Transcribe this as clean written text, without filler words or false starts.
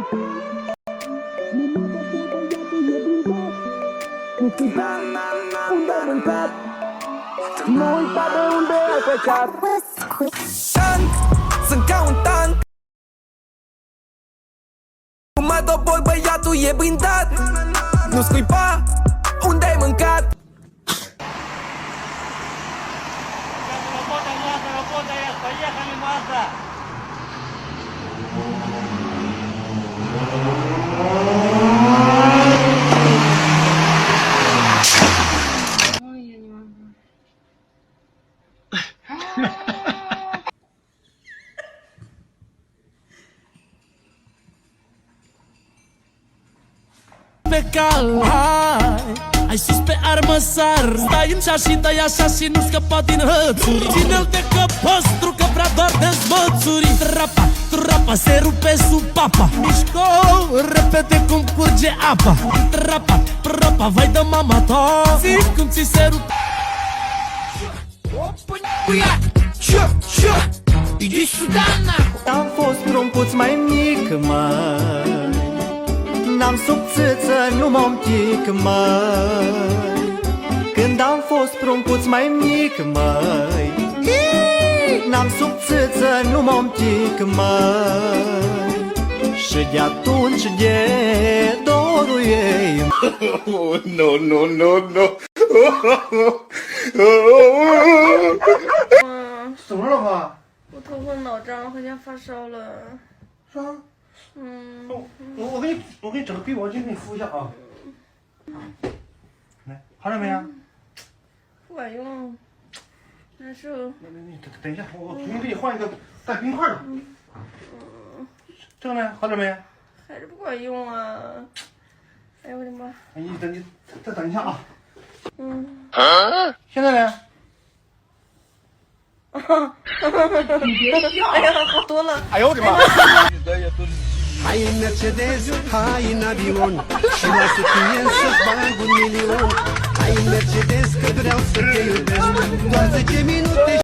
Nu uita de unde ai plecat. Sunt ca un tank. Mă dobor, băiatul e blindat. Nu scuipa unde ai mâncat. Работа есть, поехали, Мазда! Ой, я не могу. Pe cal, hai sus pe armă sar. Stai în cea și dai așa și nu scăpa din hățuri. Ține-l de căpăstru că vrea doar dezbățuri. Trapa, trapa, se rupe sub papa. Mișco, repede cum curge apa. Trapa, trapa, vai de mama ta. Zic cum ți se rupe. Am fost pruncuț mai mic, măi. N-am sub țâță, nu m-am tic, măi. Când am fost pruncuț mai mic, măi. N-am sub țâță, nu m-am tic, măi. Și de atunci de dorul ei.怎么了妈？我头昏脑胀，好像发烧了。是啊，我给你整个鼻毛巾给你敷一下啊。来，好了没啊？不管用，难受。你等一下，我重新给你换一个带冰块的。这个呢，好点没？还是不管用啊！哎呦我的妈！哎，你再等一下啊。嗯。现在呢？哎呀，好多了。哎呦我的妈Hai în Mercedes, hai în avion și la sutien să-ți bag 1 milion. Hai în Mercedes că vreau să te iubesc. Doar 10 minute